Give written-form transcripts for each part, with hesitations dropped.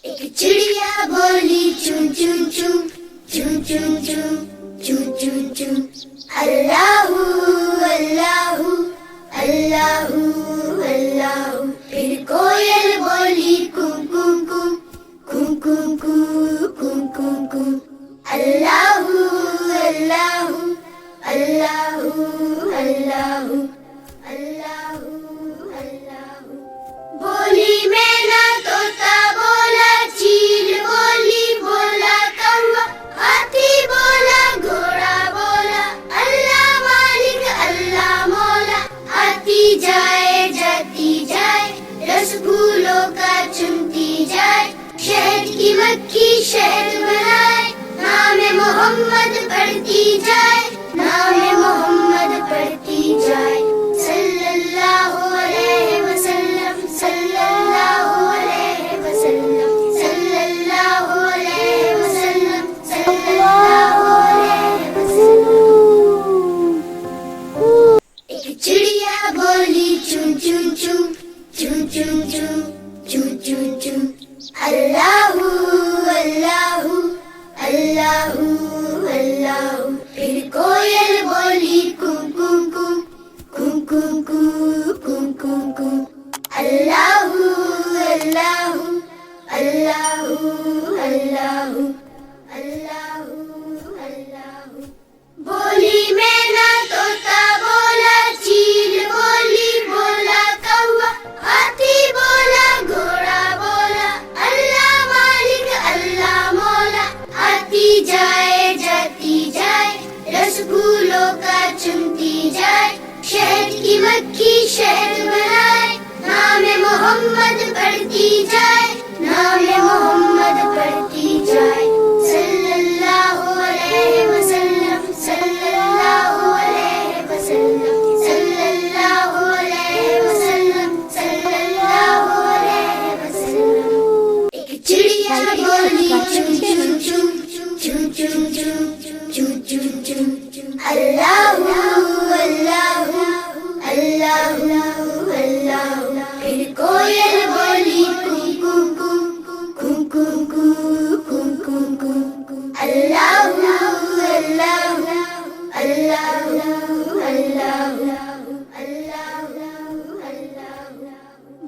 ایک چڑیا بولی چون چون چون چون چون چون چون چون چون اللہ اللہ اللہ اللہ. پھر کوئل بولی کوں کوں کوں کوں کوں کوں کوں کوں کوں اللہ اللہ اللہ اللہ اللہ اللہ. بولی مینا طوطا بولا چیل بولی بولا کوا ہاتھی بولا گھوڑا بولا اللہ مالک اللہ مولا. آتی جائے جاتی جائے رس پھولوں کا چنتی جائے شہد کی مکھی شہد بنائے نام محمد پڑھتی جائے نام محمد پڑھتی جائے. صلی اللہ علیہ وسلم صلی اللہ علیہ وسلم صلی اللہ علیہ وسلم صلی اللہ علیہ وسلم. ایک چڑیا بولی چون چون چون چون چون چون چون چون چون اللہ اللہ اللہ اللہ. پھر کوئل بولی کوں کوں کوں کوں کوں کوں کوں کوں کوں اللہ اللہ اللہ اللہ اللہ اللہ. بولی مینا طوطا بولا چیل بولی بولا کوا ہاتھی بولا گھوڑا بولا اللہ مالک اللہ مولا. آتی جائے جاتی جائے رس پھولوں کا چنتی جائے شہد کی مکھی شہد بنائے نام محمد پڑھتی جائے نام محمد پڑھتی جائے. صلی اللہ علیہ وسلم صلی اللہ علیہ وسلم صلی اللہ علیہ وسلم صلی اللہ علیہ وسلم. ایک چڑیا بولی چون چون چون چون چون چون چون چون چون اللہ اللہ اللہ اللہ. پھر کوئل بولی کوں کوں کوں کوں کوں کوں کوں کوں کوں اللہ اللہ اللہ اللہ اللہ اللہ.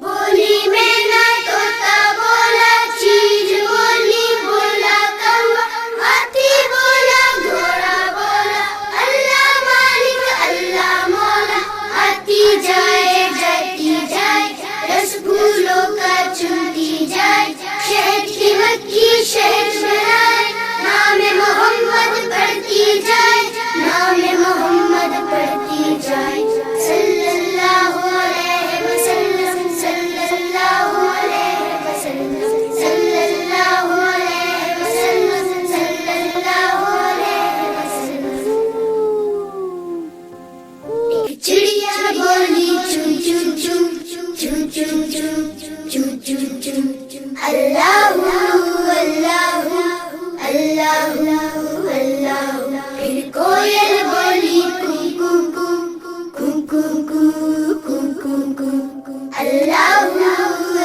بولی مینا طوطا بولا چیل بولی بولا کوا ہاتھی بولا گھوڑا بولا اللہ مالک اللہ مولا. آتی جائے جاتی جائے رس پھولوں کا چنتی جائے شہد کی مکھی شہد بنائے نام محمد پڑھتی جائے نام محمد پڑھتی جائے. صلی اللہ علیہ وسلم صلی اللہ علیہ وسلم صلی اللہ علیہ وسلم صلی اللہ علیہ وسلم. ایک چڑیا بولی چون چون چون چون چون چون چون چون چون اللہ اللہ اللہ اللہ. پھر کوئل بولی کوں کوں کوں کوں کوں کوں کوں کوں اللہ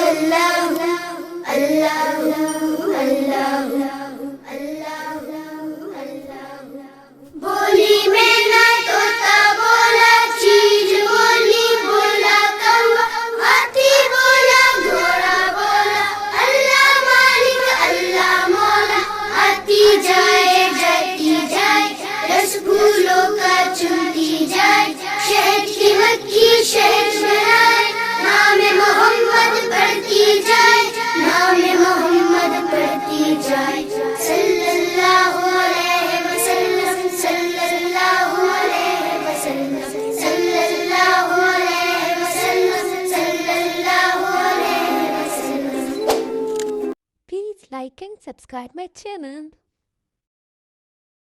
اللہ اللہ اللہ اللہ اللہ. بولی مینا طوطا بولا چیل بولی بولا کوا ہاتھی بولا گھوڑا بولا اللہ مالک اللہ مولا. آتی جائے جاتی جائے رس پھولوں کا چنتی جائے شہد کی مکھی شہد بنائے نام محمد پڑھتی جائے نام محمد پڑھتی جائے. صلی اللہ علیہ وسلم صلی اللہ علیہ وسلم صلی اللہ علیہ وسلم صلی اللہ علیہ وسلم. Please like and subscribe my channel.